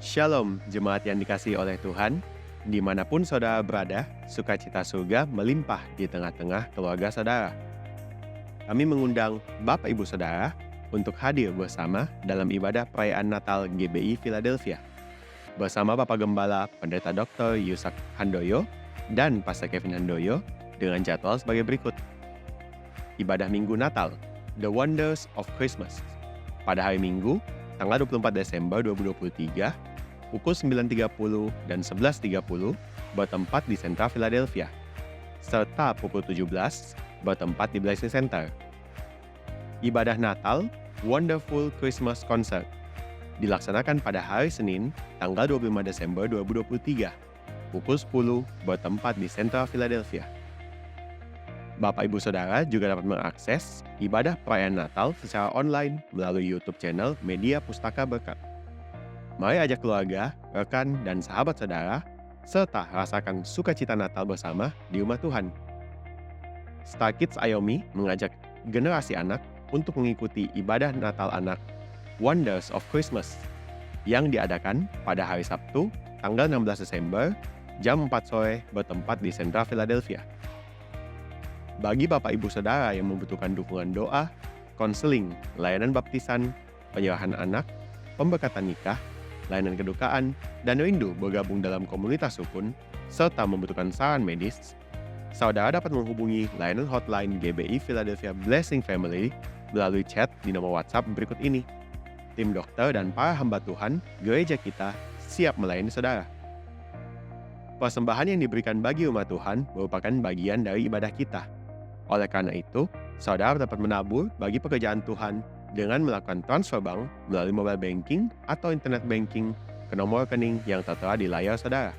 Shalom, jemaat yang dikasihi oleh Tuhan. Dimanapun saudara berada, sukacita surga melimpah di tengah-tengah keluarga saudara. Kami mengundang Bapak Ibu Saudara untuk hadir bersama dalam ibadah perayaan Natal GBI Philadelphia. Bersama Bapak Gembala Pendeta Dr. Yusak Handoyo dan Pastor Kevin Handoyo dengan jadwal sebagai berikut. Ibadah Minggu Natal, The Wonders of Christmas. Pada hari Minggu, tanggal 24 Desember 2023, pukul 9.30 dan 11.30 bertempat di Sentra Philadelphia, serta pukul 17 bertempat di Blessing Center. Ibadah Natal, Wonderful Christmas Concert, dilaksanakan pada hari Senin, tanggal 25 Desember 2023, pukul 10 bertempat di Sentra Philadelphia. Bapak Ibu Saudara juga dapat mengakses ibadah perayaan Natal secara online melalui YouTube channel Media Pustaka Berkat. Mari ajak keluarga, rekan, dan sahabat saudara, serta rasakan sukacita Natal bersama di rumah Tuhan. Star Kids Ayomi mengajak generasi anak untuk mengikuti ibadah Natal anak Wonders of Christmas yang diadakan pada hari Sabtu, tanggal 16 Desember, jam 4 sore bertempat di Sentra Philadelphia. Bagi Bapak Ibu Saudara yang membutuhkan dukungan doa, konseling, layanan baptisan, penyerahan anak, pemberkatan nikah, layanan kedukaan, dan rindu bergabung dalam komunitas rukun, serta membutuhkan saran medis, saudara dapat menghubungi layanan hotline GBI Philadelphia Blessing Family melalui chat di nomor WhatsApp berikut ini. Tim dokter dan para hamba Tuhan, gereja kita siap melayani saudara. Persembahan yang diberikan bagi umat Tuhan merupakan bagian dari ibadah kita. Oleh karena itu, saudara dapat menabur bagi pekerjaan Tuhan dengan melakukan transfer bank melalui mobile banking atau internet banking ke nomor rekening yang tertera di layar saudara.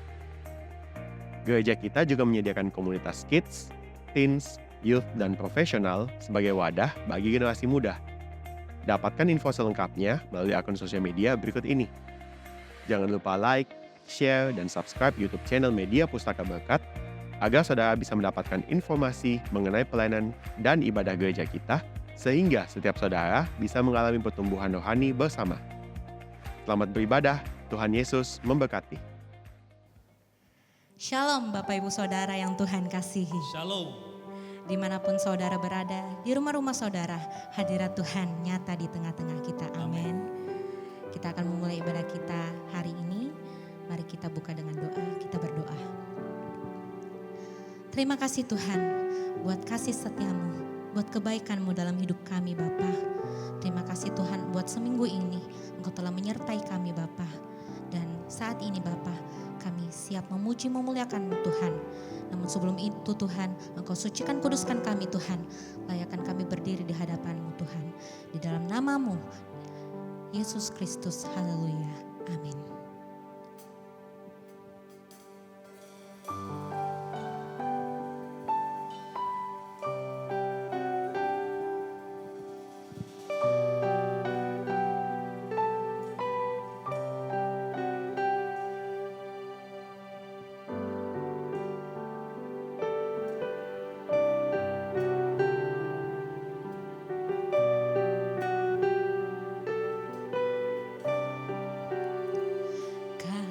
Gereja kita juga menyediakan komunitas kids, teens, youth, dan profesional sebagai wadah bagi generasi muda. Dapatkan info selengkapnya melalui akun sosial media berikut ini. Jangan lupa like, share, dan subscribe YouTube channel Media Pustaka Berkat agar saudara bisa mendapatkan informasi mengenai pelayanan dan ibadah gereja kita, sehingga setiap saudara bisa mengalami pertumbuhan rohani bersama. Selamat beribadah, Tuhan Yesus memberkati. Shalom Bapak Ibu Saudara yang Tuhan kasihi. Shalom. Dimanapun saudara berada, di rumah-rumah saudara, hadirat Tuhan nyata di tengah-tengah kita. Amin. Kita akan memulai ibadah kita hari ini. Mari kita buka dengan doa, kita berdoa. Terima kasih Tuhan buat kasih setiamu, buat kebaikan-Mu dalam hidup kami Bapa. Terima kasih Tuhan buat seminggu ini Engkau telah menyertai kami Bapa. Dan saat ini Bapa, kami siap memuji memuliakan-Mu Tuhan. Namun sebelum itu Tuhan, Engkau sucikan kuduskan kami Tuhan. Layakkan kami berdiri di hadapan-Mu Tuhan. Di dalam nama-Mu, Yesus Kristus, haleluya, amin.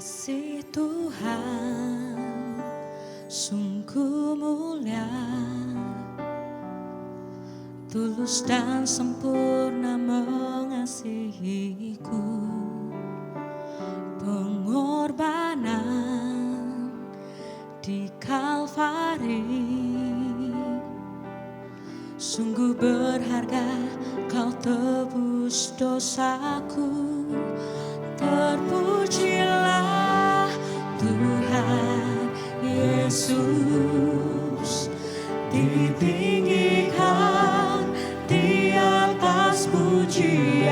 Kasih Tuhan sungguh mulia, tulus dan sempurna mengasihiku. Pengorbanan di Kalvari sungguh berharga, Kau tebus dosaku. Terpujilah Tuhan Yesus, ditinggikan di atas pujian.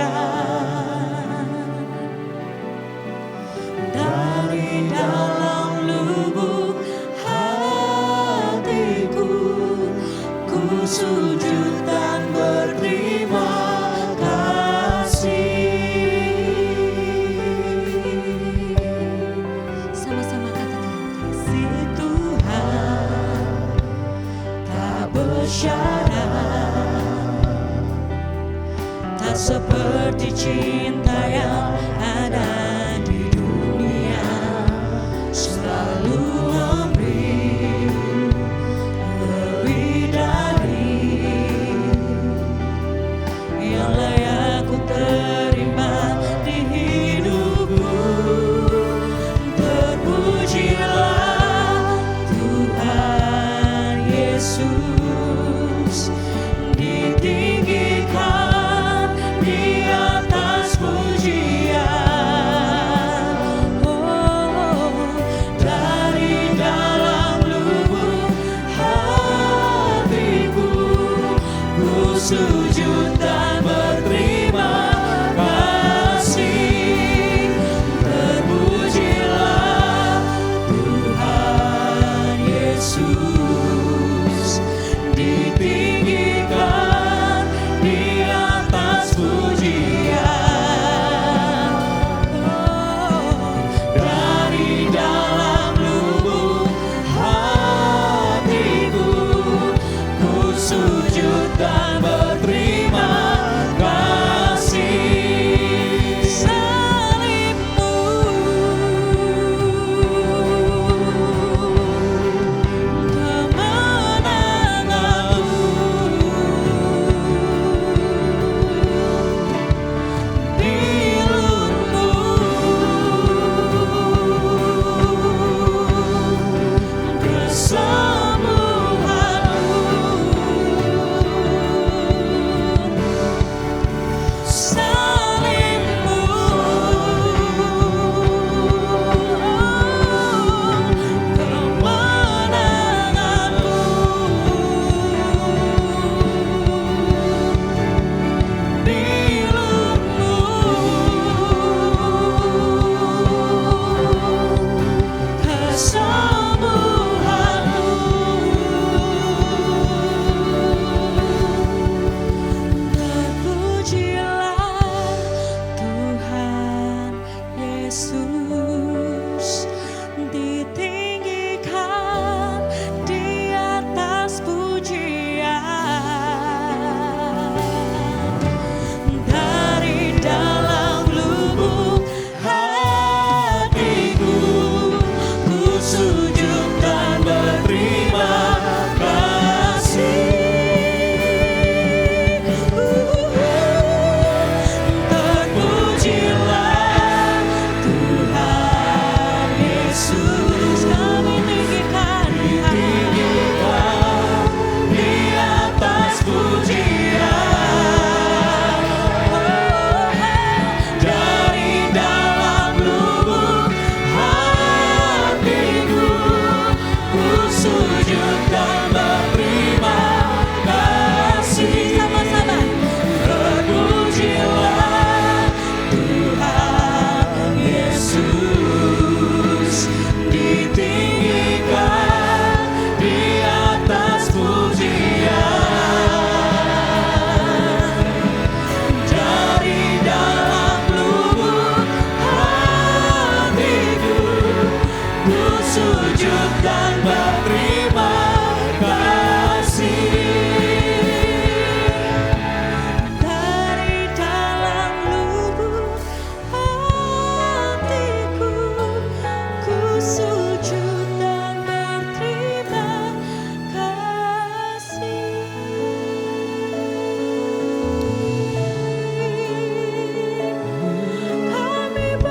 Dari dalam lubuk hatiku, ku sujud dan berterima kasih. Sama-sama katakan, kasih Tuhan tak bersyarat, tak seperti cinta yang ada di dunia.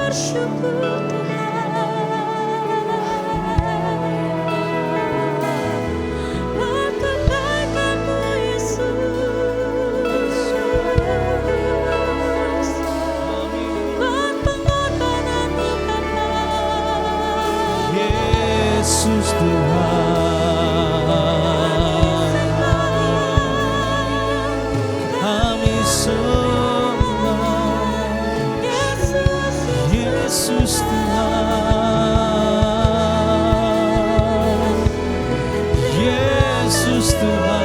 bersyukur Tuhan, buat kebaikan-Mu Yesus, buat pengorbanan-Mu Bapa. Yesus Tuhan, kami sembah. Yesus Tuhan, Yesus Tuhan,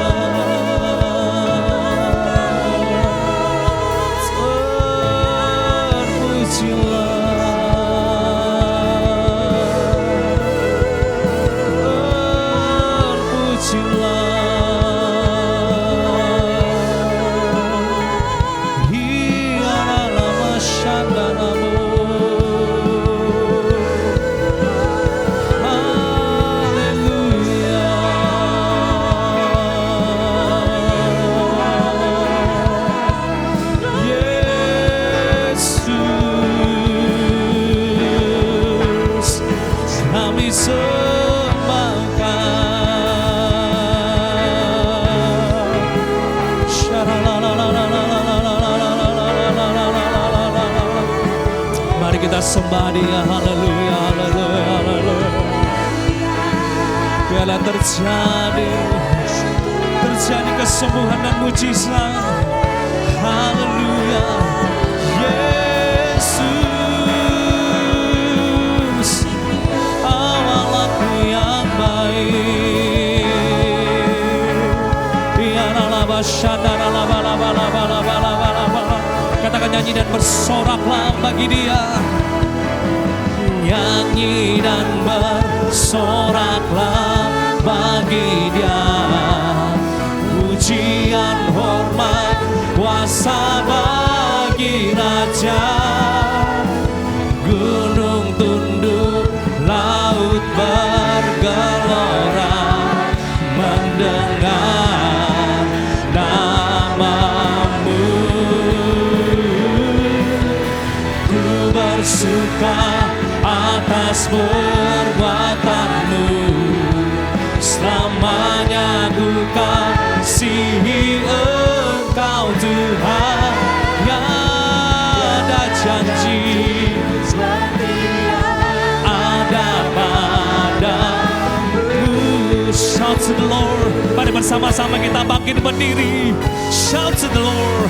terpujilah, hiana masyandanamu. Kami sembahkan. Mari kita sembah Dia. Haleluya, haleluya, haleluya. Biarlah terjadi kesembuhan dan mujizat. Haleluya, Yesus, awalku yang baik. Katakan nyanyi dan bersoraklah bagi Dia. Nyanyi dan bersoraklah bagi Dia. Pujian, hormat, kuasa bagi Raja. Gunung tunduk, laut bergelora mendengar nama-Mu. Ku bersuka atas perbuatan-Mu, selamanya ku kasihi Engkau Tuhan. Yang ada janji ada padamu. Shout to the Lord. Mari bersama-sama kita bangkit berdiri. Shout to the Lord.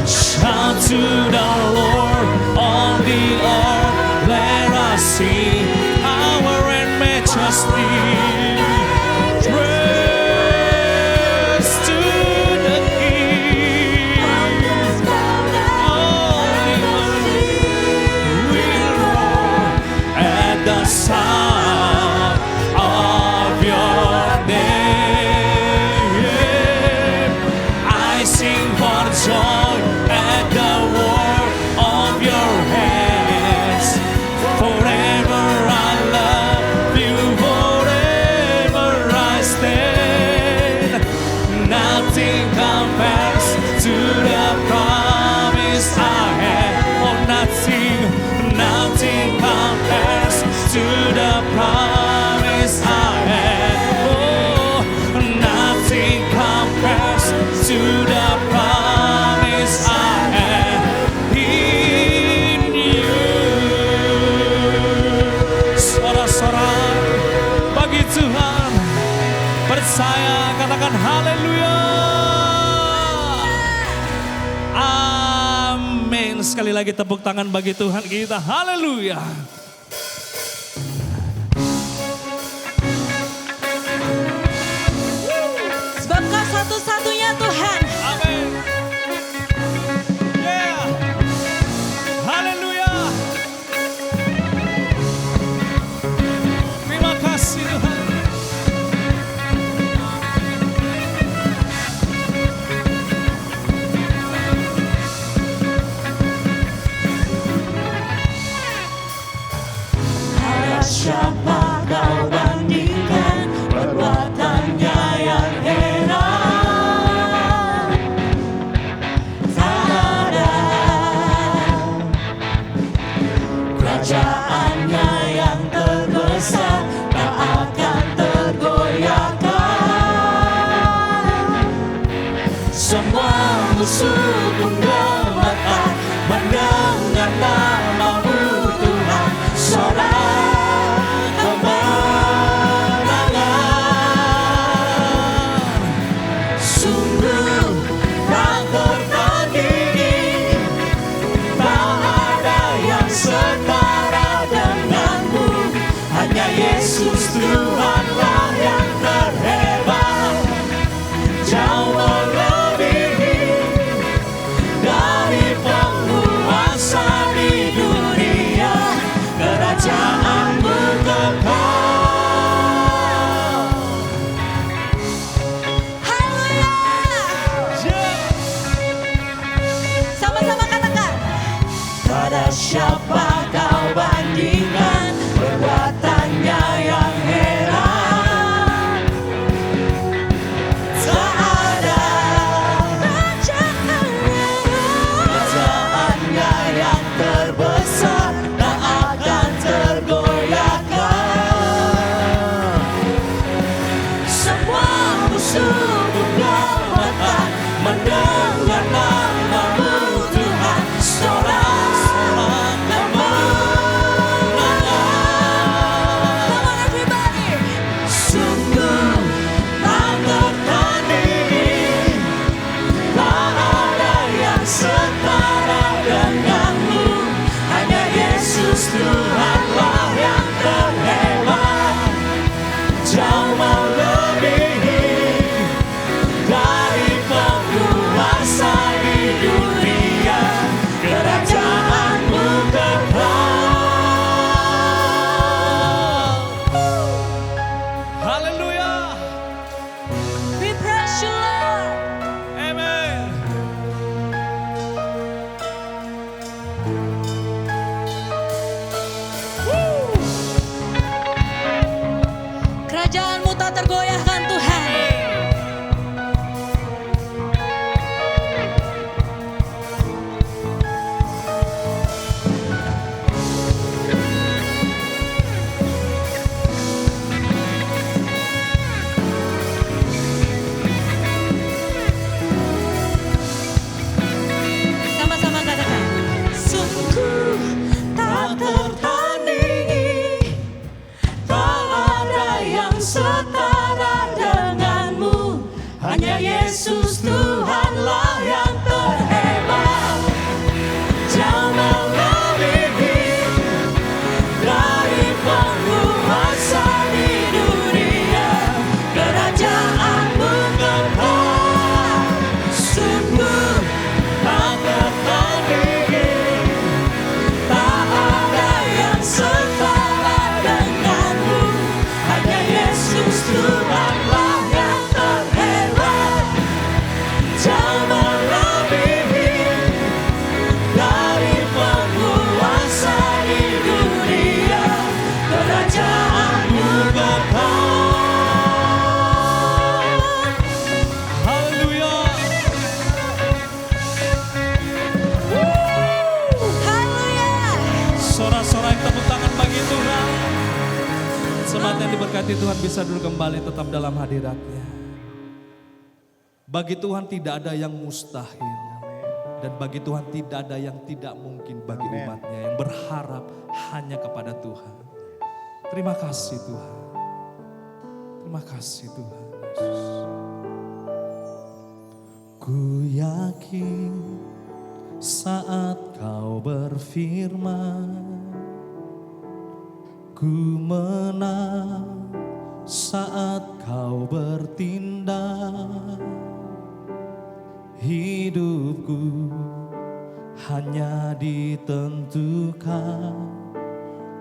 Shout to the Lord, all the earth, let us sing power and majesty. Praise to the King. Only we roar at the sound of your name. I sing for joy at the work of your hands. Forever I love you, forever I stand. Nothing compares to the promise I have. Oh, nothing compares to the promise I have. Oh, nothing compares to the promise I have in you. Sorak-sorak bagi Tuhan, percaya, katakan haleluya. Amin. Sekali lagi tepuk tangan bagi Tuhan kita. Haleluya. Sebab Kau satu-satunya Tuhan. Amin. Yeah. Haleluya. Terima kasih Tuhan. Siapa kau bandingkan perbuatannya yang heran? Tak ada. siapa kau bandingkan perbuatannya yang heran. Tak ada kerajaannya yang terbesar, tak akan tergoyahkan. Semua musuh punya mata mendengar namamu Tuhan, sorak dan mendengar. Sungguh tak tertandingi, tak ada yang setara denganmu. Hanya Yesus Tuhanlah yang terhebat, jauh melebihi dari penguasa di dunia. Kerajaanmu kekal. Haleluya. We praise you, Lord. Amen. Kerajaanmu tak tergoyahkan Tuhan. Sama-sama katakan. Sungguh tak tertandingi, Tak ada yang setara denganmu. Hanya Yesus Tuhanlah yang terhebat, jauh melebihi dari penguasa di dunia. Kerajaanmu kekal. Sungguh tak tertandingi, tak ada yang setara denganmu. Hanya Yesus Tuhanlah yang terhebat, jauh melebihi dari penguasa di dunia. Kerajaanmu kekal. Haleluya. haleluya. Sorak-sorai tepuk tangan bagi Tuhan. Semangat yang diberkati Tuhan bisa dulu kembali tetap dalam hadirat-Nya. Bagi Tuhan tidak ada yang mustahil. Dan bagi Tuhan tidak ada yang tidak mungkin bagi umat-Nya yang berharap hanya kepada Tuhan. Terima kasih Tuhan. Terima kasih Tuhan Yesus. Ku yakin saat kau berfirman, ku menang saat kau bertindak. Hidupku hanya ditentukan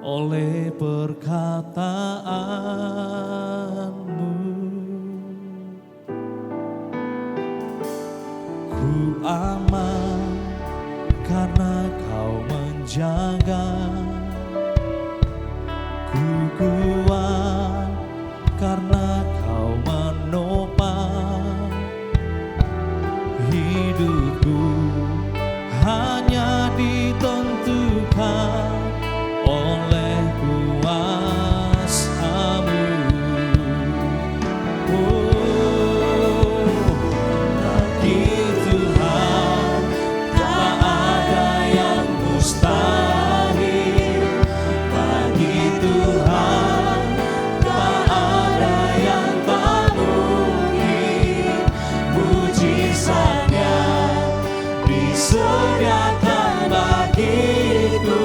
oleh perkataanmu. Ku aman karena kau menjaga. Ku kuat karena kau menopang. Hidupku hanya ditentukan oleh kuasa-Mu. Oh, bagi Tuhan tak ada yang mustahil. Bagi Tuhan tak ada yang tak mungkin. Mujizatnya disediakan bagiku.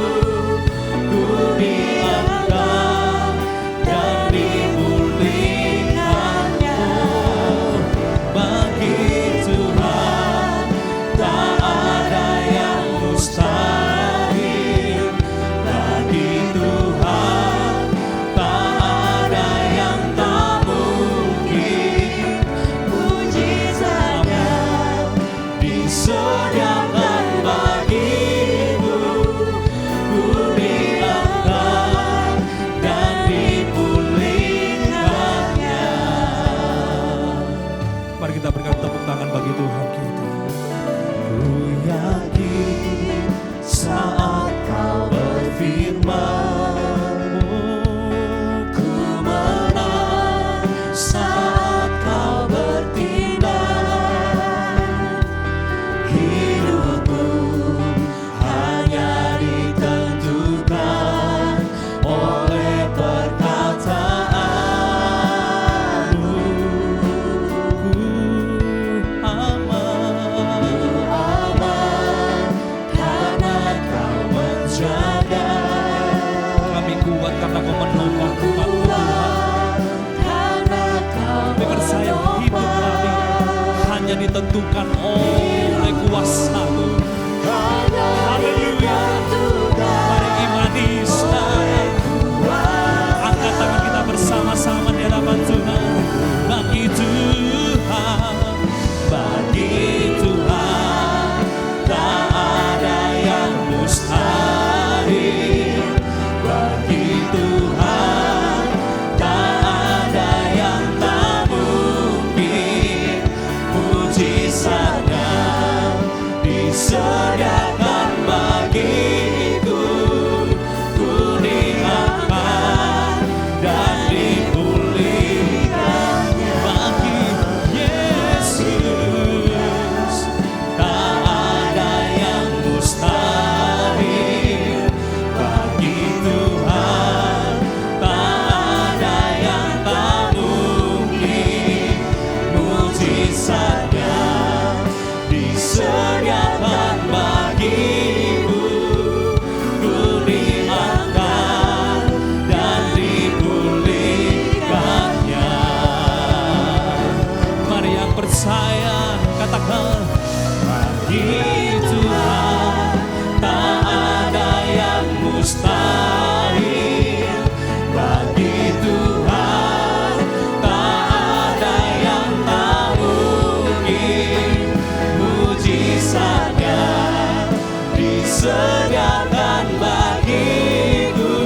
disediakan bagiku.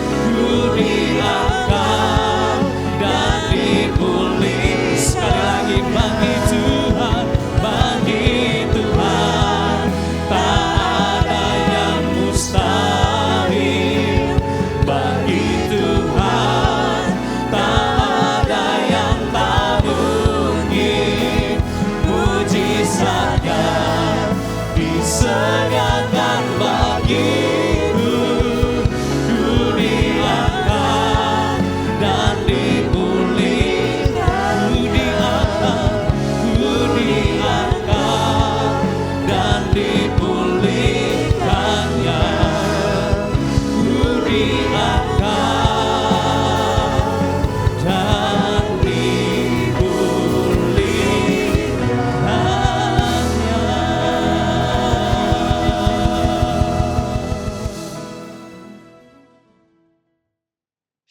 Ku diangkat dan dipulih. Sekali lagi, bagi Tuhan, bagi Tuhan tak ada yang mustahil. Bagi Tuhan tak ada yang tak mungkin. Mujizatnya disediakan bagiku. Ku diangkat dan dipulihkan. Ku diangkat dan dipulihkannya. Ku diangkat dan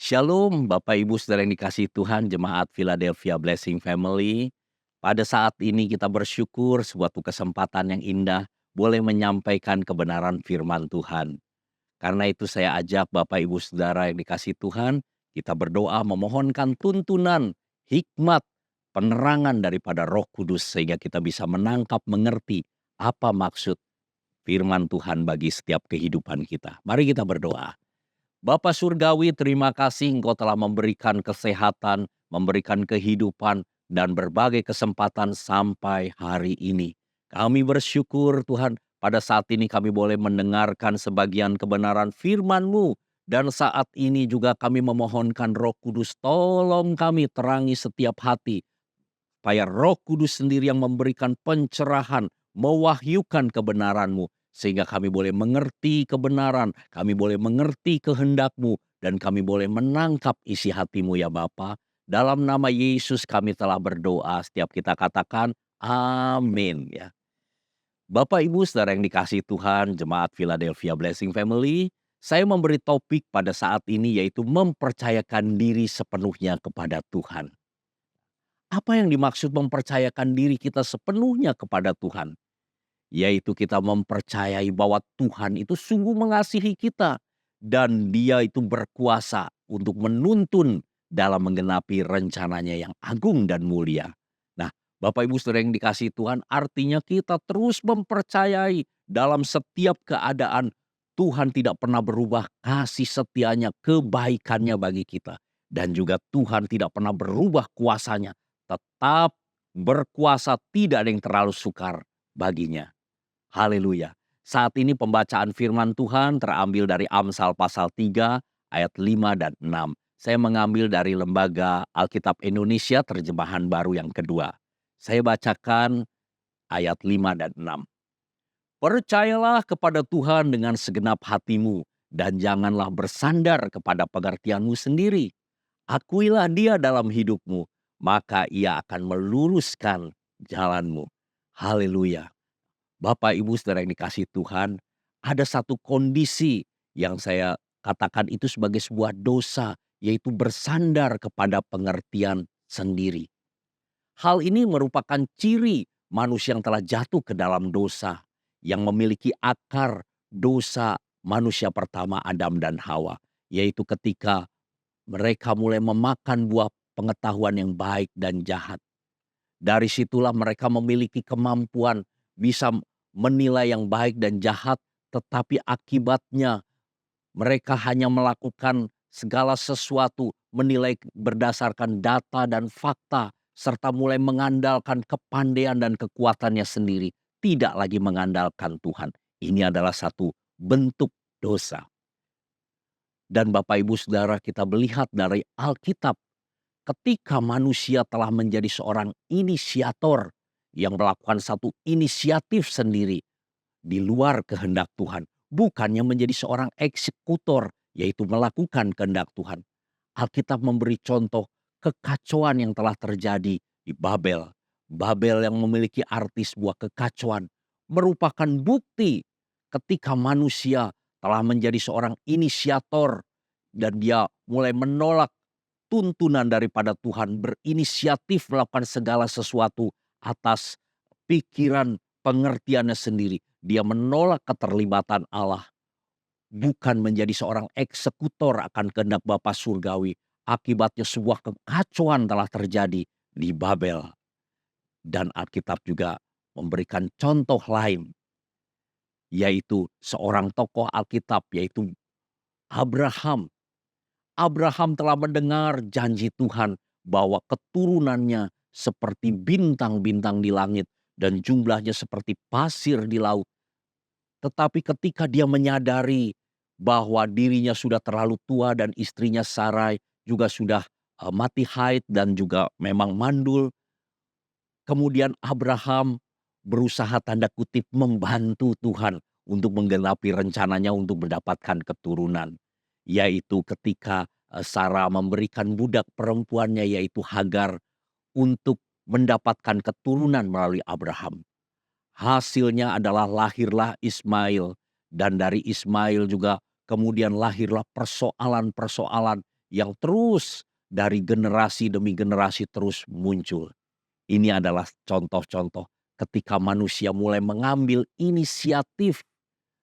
Shalom Bapak Ibu Saudara yang dikasihi Tuhan, Jemaat Philadelphia Blessing Family. Pada saat ini kita bersyukur suatu kesempatan yang indah boleh menyampaikan kebenaran firman Tuhan. Karena itu saya ajak Bapak Ibu Saudara yang dikasihi Tuhan, kita berdoa memohonkan tuntunan, hikmat, penerangan daripada Roh Kudus sehingga kita bisa menangkap, mengerti apa maksud firman Tuhan bagi setiap kehidupan kita. Mari kita berdoa. Bapa Surgawi, terima kasih Engkau telah memberikan kesehatan, memberikan kehidupan, dan berbagai kesempatan sampai hari ini. Kami bersyukur Tuhan, pada saat ini kami boleh mendengarkan sebagian kebenaran firman-Mu. Dan saat ini juga kami memohonkan Roh Kudus, tolong kami terangi setiap hati. Supaya Roh Kudus sendiri yang memberikan pencerahan, mewahyukan kebenaran-Mu. Sehingga kami boleh mengerti kebenaran, kami boleh mengerti kehendak-Mu, dan kami boleh menangkap isi hati-Mu ya Bapa. Dalam nama Yesus kami telah berdoa, setiap kita katakan amin ya. Bapak Ibu Saudara yang dikasihi Tuhan, Jemaat Philadelphia Blessing Family, saya memberi topik pada saat ini yaitu mempercayakan diri sepenuhnya kepada Tuhan. Apa yang dimaksud mempercayakan diri kita sepenuhnya kepada Tuhan? Yaitu kita mempercayai bahwa Tuhan itu sungguh mengasihi kita dan Dia itu berkuasa untuk menuntun dalam menggenapi rencananya yang agung dan mulia. Nah, Bapak Ibu Saudara yang dikasihi Tuhan, artinya kita terus mempercayai dalam setiap keadaan Tuhan tidak pernah berubah kasih setianya, kebaikannya bagi kita. Dan juga Tuhan tidak pernah berubah kuasanya, tetap berkuasa, tidak ada yang terlalu sukar baginya. Haleluya. Saat ini pembacaan firman Tuhan terambil dari Amsal pasal 3 ayat 5 dan 6. Saya mengambil dari Lembaga Alkitab Indonesia terjemahan baru yang kedua. Saya bacakan ayat 5 dan 6. Percayalah kepada Tuhan dengan segenap hatimu dan janganlah bersandar kepada pengertianmu sendiri. Akuilah Dia dalam hidupmu, maka Ia akan meluruskan jalanmu. Haleluya. Bapak Ibu Saudara yang dikasihi Tuhan, ada satu kondisi yang saya katakan itu sebagai sebuah dosa, yaitu bersandar kepada pengertian sendiri. Hal ini merupakan ciri manusia yang telah jatuh ke dalam dosa, yang memiliki akar dosa manusia pertama Adam dan Hawa, yaitu ketika mereka mulai memakan buah pengetahuan yang baik dan jahat. Dari situlah mereka memiliki kemampuan bisa menilai yang baik dan jahat, tetapi akibatnya mereka hanya melakukan segala sesuatu menilai berdasarkan data dan fakta, serta mulai mengandalkan kepandaian dan kekuatannya sendiri, tidak lagi mengandalkan Tuhan. Ini adalah satu bentuk dosa. Dan Bapak Ibu Saudara, kita melihat dari Alkitab, ketika manusia telah menjadi seorang inisiator yang melakukan satu inisiatif sendiri di luar kehendak Tuhan, bukannya menjadi seorang eksekutor, yaitu melakukan kehendak Tuhan. Alkitab memberi contoh kekacauan yang telah terjadi di Babel. Babel yang memiliki arti sebuah kekacauan merupakan bukti ketika manusia telah menjadi seorang inisiator dan dia mulai menolak tuntunan daripada Tuhan, berinisiatif melakukan segala sesuatu atas pikiran pengertiannya sendiri. dia menolak keterlibatan Allah, bukan menjadi seorang eksekutor akan kehendak Bapa surgawi. Akibatnya sebuah kekacauan telah terjadi di Babel. Dan Alkitab juga memberikan contoh lain, yaitu seorang tokoh Alkitab, yaitu Abraham. Abraham telah mendengar janji Tuhan bahwa keturunannya seperti bintang-bintang di langit dan jumlahnya seperti pasir di laut. Tetapi ketika dia menyadari bahwa dirinya sudah terlalu tua dan istrinya Sarai juga sudah mati haid dan juga memang mandul, kemudian Abraham berusaha tanda kutip membantu Tuhan untuk menggenapi rencananya untuk mendapatkan keturunan. Yaitu ketika Sarah memberikan budak perempuannya yaitu Hagar untuk mendapatkan keturunan melalui Abraham. Hasilnya adalah lahirlah Ismail, dan dari Ismail juga kemudian lahirlah persoalan-persoalan yang terus dari generasi demi generasi terus muncul. Ini adalah contoh-contoh ketika manusia mulai mengambil inisiatif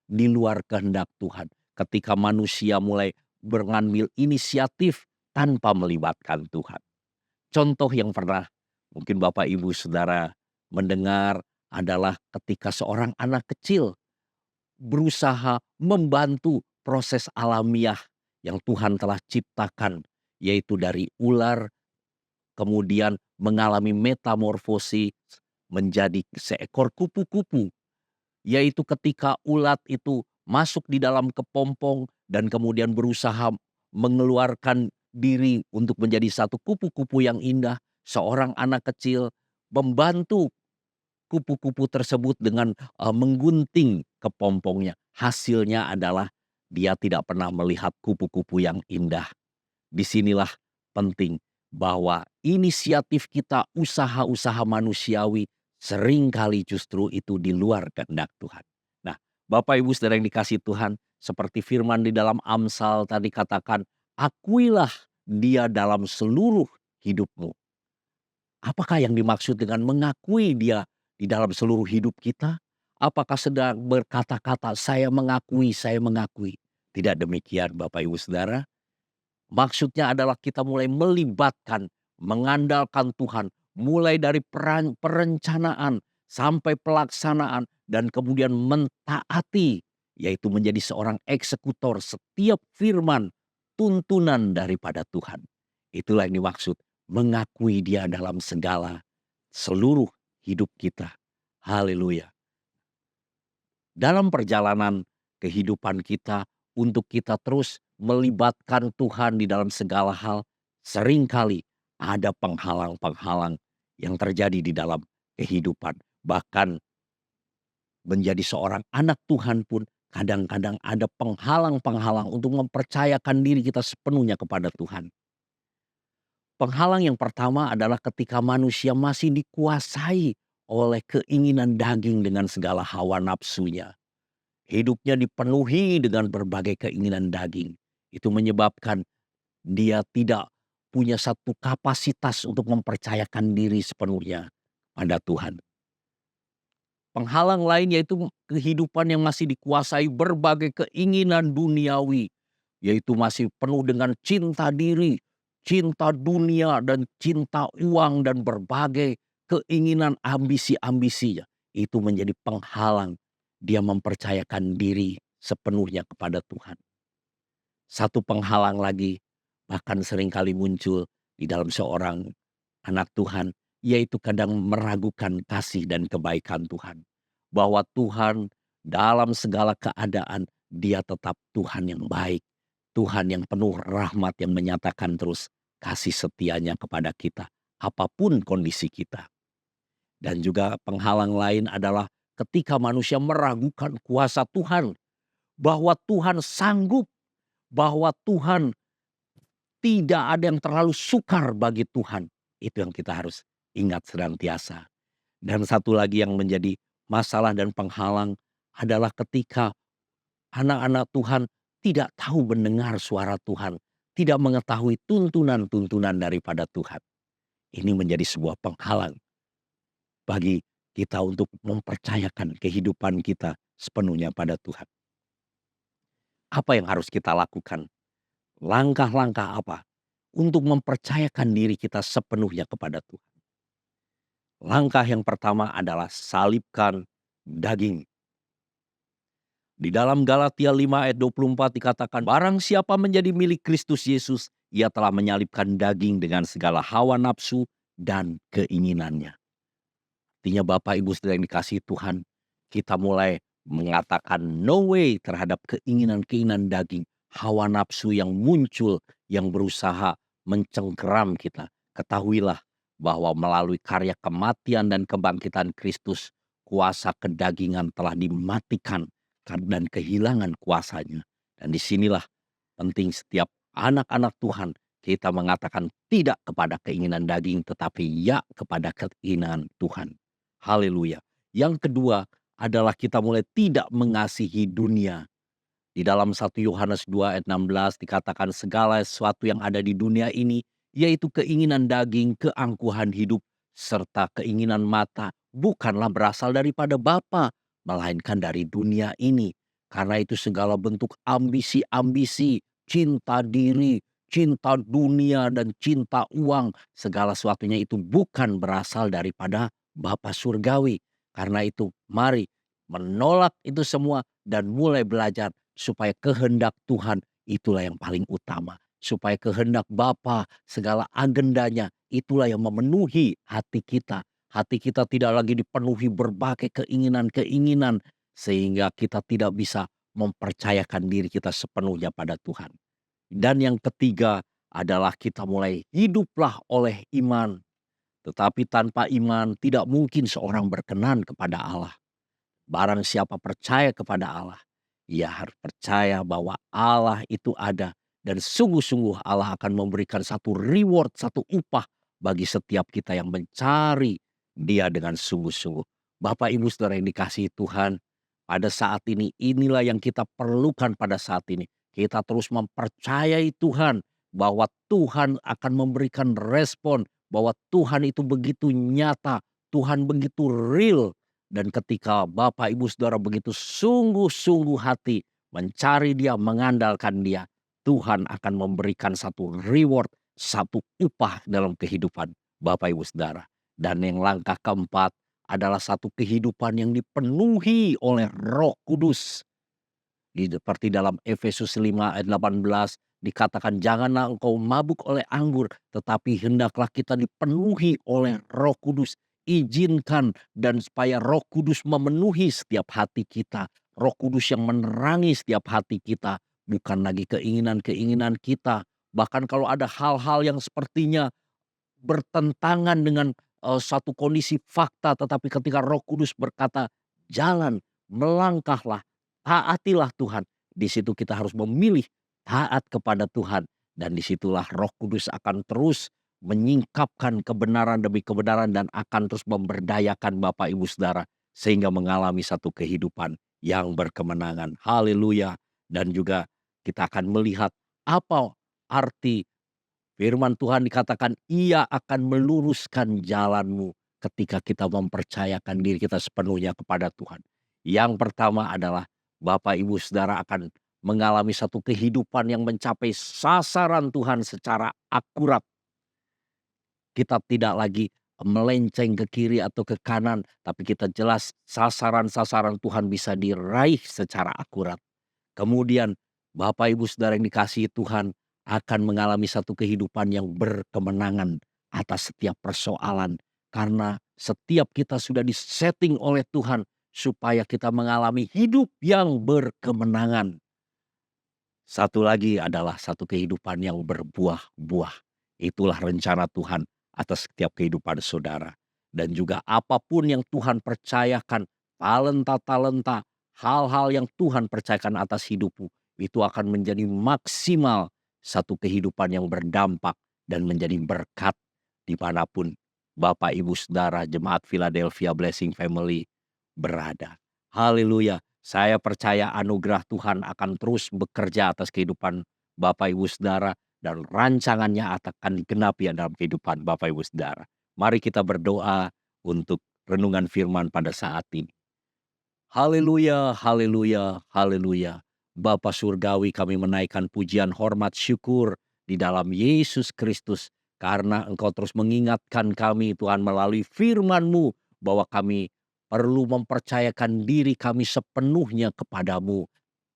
di luar kehendak Tuhan. Ketika manusia mulai mengambil inisiatif tanpa melibatkan Tuhan. Contoh yang pernah mungkin Bapak Ibu Saudara mendengar adalah ketika seorang anak kecil berusaha membantu proses alamiah yang Tuhan telah ciptakan, yaitu dari ular kemudian mengalami metamorfosis menjadi seekor kupu-kupu, yaitu ketika ulat itu masuk di dalam kepompong dan kemudian berusaha mengeluarkan diri untuk menjadi satu kupu-kupu yang indah, seorang anak kecil membantu kupu-kupu tersebut dengan menggunting kepompongnya. Hasilnya adalah dia tidak pernah melihat kupu-kupu yang indah. Disinilah penting bahwa inisiatif kita, usaha-usaha manusiawi seringkali justru itu di luar kehendak Tuhan. Nah, Bapak Ibu Saudara yang dikasihi Tuhan, seperti firman di dalam Amsal tadi katakan, akuilah dia dalam seluruh hidupmu. Apakah yang dimaksud dengan mengakui dia di dalam seluruh hidup kita? Apakah sedang berkata-kata saya mengakui, saya mengakui? Tidak demikian Bapak Ibu Saudara. Maksudnya adalah kita mulai melibatkan, mengandalkan Tuhan. Mulai dari perencanaan sampai pelaksanaan dan kemudian mentaati. Yaitu menjadi seorang eksekutor setiap firman tuntunan daripada Tuhan. Itulah yang dimaksud mengakui dia dalam segala seluruh hidup kita. Haleluya. Dalam perjalanan kehidupan kita untuk kita terus melibatkan Tuhan di dalam segala hal, seringkali ada penghalang-penghalang yang terjadi di dalam kehidupan. Bahkan menjadi seorang anak Tuhan pun kadang-kadang ada penghalang-penghalang untuk mempercayakan diri kita sepenuhnya kepada Tuhan. Penghalang yang pertama adalah ketika manusia masih dikuasai oleh keinginan daging dengan segala hawa nafsunya. Hidupnya dipenuhi dengan berbagai keinginan daging. Itu menyebabkan dia tidak punya satu kapasitas untuk mempercayakan diri sepenuhnya pada Tuhan. Penghalang lain yaitu kehidupan yang masih dikuasai berbagai keinginan duniawi. Yaitu masih penuh dengan cinta diri, cinta dunia, dan cinta uang, dan berbagai keinginan ambisi-ambisinya. Itu menjadi penghalang dia mempercayakan diri sepenuhnya kepada Tuhan. Satu penghalang lagi bahkan seringkali muncul di dalam seorang anak Tuhan, yaitu kadang meragukan kasih dan kebaikan Tuhan. Bahwa Tuhan dalam segala keadaan dia tetap Tuhan yang baik. Tuhan yang penuh rahmat yang menyatakan terus kasih setianya kepada kita. Apapun kondisi kita. Dan juga penghalang lain adalah ketika manusia meragukan kuasa Tuhan. Bahwa Tuhan sanggup. Bahwa Tuhan tidak ada yang terlalu sukar bagi Tuhan. Itu yang kita harus ingat senantiasa. Dan satu lagi yang menjadi masalah dan penghalang adalah ketika anak-anak Tuhan tidak tahu mendengar suara Tuhan. Tidak mengetahui tuntunan-tuntunan daripada Tuhan. Ini menjadi sebuah penghalang bagi kita untuk mempercayakan kehidupan kita sepenuhnya pada Tuhan. Apa yang harus kita lakukan? Langkah-langkah apa untuk mempercayakan diri kita sepenuhnya kepada Tuhan? Langkah yang pertama adalah salibkan daging. Di dalam Galatia 5 ayat 24 dikatakan, barang siapa menjadi milik Kristus Yesus, ia telah menyalibkan daging dengan segala hawa nafsu dan keinginannya. Artinya Bapak Ibu Saudara yang dikasihi Tuhan, kita mulai mengatakan no way terhadap keinginan-keinginan daging, hawa nafsu yang muncul, yang berusaha mencengkeram kita. Ketahuilah bahwa melalui karya kematian dan kebangkitan Kristus, kuasa kedagingan telah dimatikan dan kehilangan kuasanya. Dan disinilah penting setiap anak-anak Tuhan kita mengatakan tidak kepada keinginan daging tetapi ya kepada keinginan Tuhan. Haleluya. Yang kedua adalah kita mulai tidak mengasihi dunia. Di dalam 1 Yohanes 2 ayat 16 dikatakan segala sesuatu yang ada di dunia ini, yaitu keinginan daging, keangkuhan hidup, serta keinginan mata, bukanlah berasal daripada Bapa, melainkan dari dunia ini. Karena itu segala bentuk ambisi-ambisi, cinta diri, cinta dunia, dan cinta uang, segala sesuatunya itu bukan berasal daripada Bapa surgawi. Karena itu mari menolak itu semua dan mulai belajar supaya kehendak Tuhan itulah yang paling utama. Supaya kehendak Bapa segala agendanya itulah yang memenuhi hati kita. Hati kita tidak lagi dipenuhi berbagai keinginan-keinginan sehingga kita tidak bisa mempercayakan diri kita sepenuhnya pada Tuhan. Dan yang ketiga adalah kita mulai hiduplah oleh iman. Tetapi tanpa iman tidak mungkin seorang berkenan kepada Allah. Barang siapa percaya kepada Allah, ia harus percaya bahwa Allah itu ada. Dan sungguh-sungguh Allah akan memberikan satu reward, satu upah bagi setiap kita yang mencari Dia dengan sungguh-sungguh. Bapak Ibu Saudara yang dikasihi Tuhan, pada saat ini inilah yang kita perlukan pada saat ini. Kita terus mempercayai Tuhan bahwa Tuhan akan memberikan respon, bahwa Tuhan itu begitu nyata, Tuhan begitu real. Dan ketika Bapak Ibu Saudara begitu sungguh-sungguh hati mencari Dia, mengandalkan Dia, Tuhan akan memberikan satu reward, satu upah dalam kehidupan Bapak Ibu Saudara. Dan yang langkah keempat adalah satu kehidupan yang dipenuhi oleh Roh Kudus. Seperti dalam Efesus 5 ayat 18 dikatakan janganlah engkau mabuk oleh anggur, tetapi hendaklah kita dipenuhi oleh Roh Kudus. Izinkan dan supaya Roh Kudus memenuhi setiap hati kita. Roh Kudus yang menerangi setiap hati kita. Bukan lagi keinginan-keinginan kita. Bahkan kalau ada hal-hal yang sepertinya bertentangan dengan satu kondisi fakta. Tetapi ketika Roh Kudus berkata jalan, melangkahlah, taatilah Tuhan. Di situ kita harus memilih taat kepada Tuhan. Dan disitulah Roh Kudus akan terus menyingkapkan kebenaran demi kebenaran dan akan terus memberdayakan Bapak Ibu Saudara sehingga mengalami satu kehidupan yang berkemenangan. Haleluya. Dan juga kita akan melihat apa arti firman Tuhan dikatakan Ia akan meluruskan jalanmu ketika kita mempercayakan diri kita sepenuhnya kepada Tuhan. Yang pertama adalah Bapak Ibu Saudara akan mengalami satu kehidupan yang mencapai sasaran Tuhan secara akurat. Kita tidak lagi melenceng ke kiri atau ke kanan, tapi kita jelas sasaran-sasaran Tuhan bisa diraih secara akurat. Kemudian Bapak Ibu Saudara yang dikasihi Tuhan akan mengalami satu kehidupan yang berkemenangan atas setiap persoalan. Karena setiap kita sudah disetting oleh Tuhan supaya kita mengalami hidup yang berkemenangan. Satu lagi adalah satu kehidupan yang berbuah-buah. Itulah rencana Tuhan atas setiap kehidupan saudara. Dan juga apapun yang Tuhan percayakan, talenta-talenta, hal-hal yang Tuhan percayakan atas hidupmu, itu akan menjadi maksimal satu kehidupan yang berdampak dan menjadi berkat dimanapun Bapak Ibu Saudara Jemaat Philadelphia Blessing Family berada. Haleluya. Saya percaya anugerah Tuhan akan terus bekerja atas kehidupan Bapak Ibu Saudara dan rancangannya akan digenapi dalam kehidupan Bapak Ibu Saudara. Mari kita berdoa untuk renungan firman pada saat ini. Haleluya, haleluya, haleluya. Bapa Surgawi, kami menaikkan pujian, hormat, syukur di dalam Yesus Kristus. Karena Engkau terus mengingatkan kami Tuhan melalui firman-Mu bahwa kami perlu mempercayakan diri kami sepenuhnya kepadamu.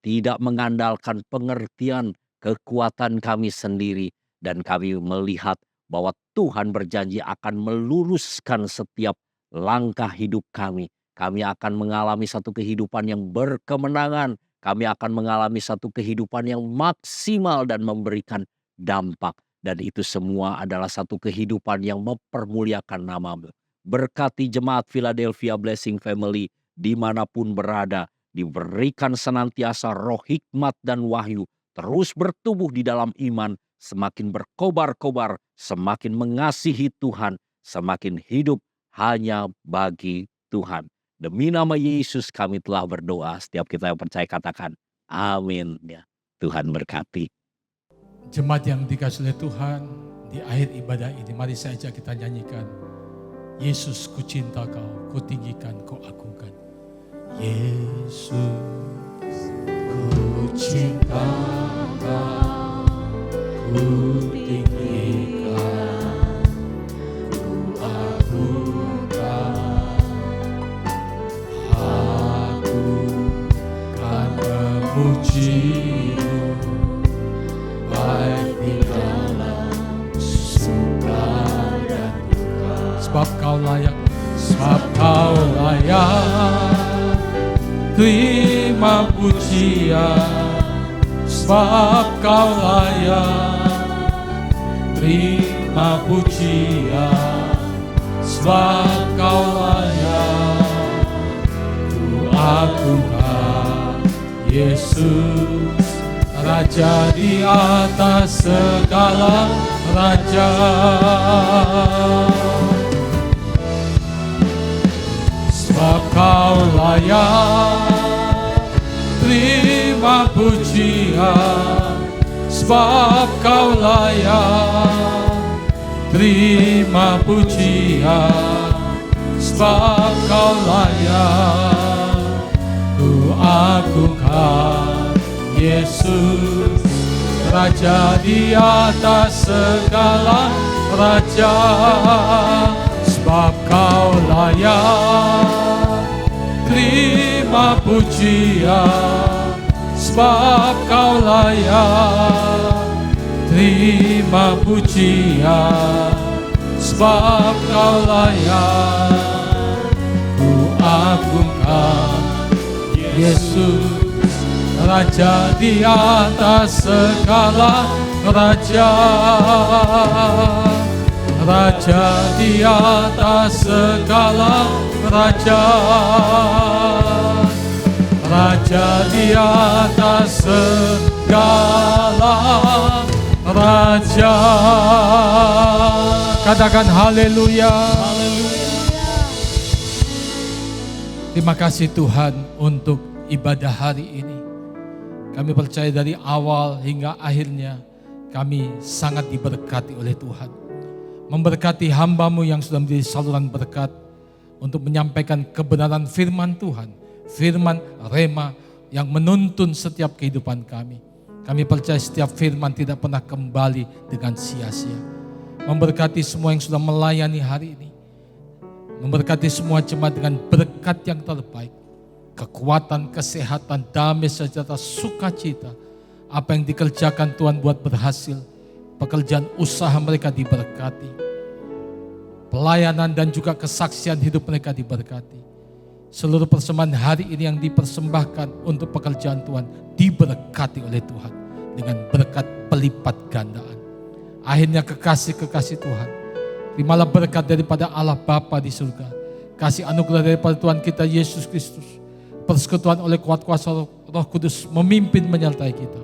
Tidak mengandalkan pengertian, kekuatan kami sendiri. Dan kami melihat bahwa Tuhan berjanji akan meluruskan setiap langkah hidup kami. Kami akan mengalami satu kehidupan yang berkemenangan. Kami akan mengalami satu kehidupan yang maksimal dan memberikan dampak. Dan itu semua adalah satu kehidupan yang mempermuliakan nama-Mu. Berkati jemaat Philadelphia Blessing Family dimanapun berada. Diberikan senantiasa roh hikmat dan wahyu. Terus bertumbuh di dalam iman. Semakin berkobar-kobar. Semakin mengasihi Tuhan. Semakin hidup hanya bagi Tuhan. Demi nama Yesus kami telah berdoa. Setiap kita yang percaya katakan amin. Ya, Tuhan berkati. Jemaat yang dikasihi oleh Tuhan, di akhir ibadah ini mari saja kita nyanyikan. Yesus, ku cinta kau, ku tinggikan, ku agungkan. Yesus, ku cinta kau, ku tinggikan, ku agungkan. Memuji-Mu baik di dalam suka dan duka. Sebab Kau layak, sebab Kau layak terima pujian. Sebab Kau layak terima pujian. Sebab Kau layak ku agungkan. Yesus, Raja di atas segala raja. Sebab Kau layak terima pujian. Sebab Kau layak terima pujian. Sebab Kau layak ku agungkan. Yesus, Raja di atas segala raja. Sebab Kau layak terima pujian. Sebab Kau layak terima pujian. Sebab Kau layak ku agungkan. Yesus, Raja di atas segala raja. Raja di atas segala raja. Raja di atas segala raja. Katakan haleluya. Terima kasih Tuhan untuk ibadah hari ini. Kami percaya dari awal hingga akhirnya kami sangat diberkati oleh Tuhan. Memberkati hamba-Mu yang sudah menjadi saluran berkat untuk menyampaikan kebenaran firman Tuhan. Firman Rema yang menuntun setiap kehidupan kami. Kami percaya setiap firman tidak pernah kembali dengan sia-sia. Memberkati semua yang sudah melayani hari ini. Memberkati semua jemaat dengan berkat yang terbaik. Kekuatan, kesehatan, damai, sejahtera, sukacita. Apa yang dikerjakan Tuhan buat berhasil. Pekerjaan usaha mereka diberkati. Pelayanan dan juga kesaksian hidup mereka diberkati. Seluruh persembahan hari ini yang dipersembahkan untuk pekerjaan Tuhan diberkati oleh Tuhan dengan berkat pelipat gandaan. Akhirnya kekasih-kekasih Tuhan, terimalah berkat daripada Allah Bapa di surga, kasih anugerah daripada Tuhan kita Yesus Kristus, persekutuan oleh kuat kuasa Roh Kudus memimpin menyertai kita.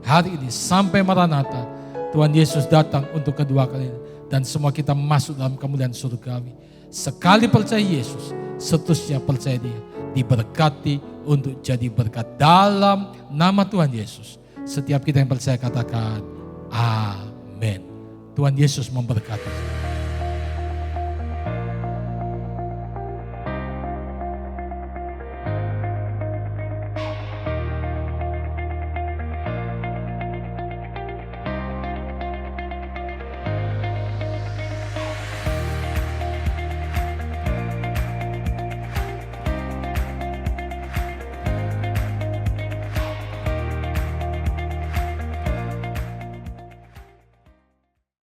Hari ini sampai Maranatha, Tuhan Yesus datang untuk kedua kalinya dan semua kita masuk dalam kemuliaan surgawi. Sekali percaya Yesus, seterusnya percaya Dia, diberkati untuk jadi berkat dalam nama Tuhan Yesus. Setiap kita yang percaya katakan amin. Tuhan Yesus memberkati.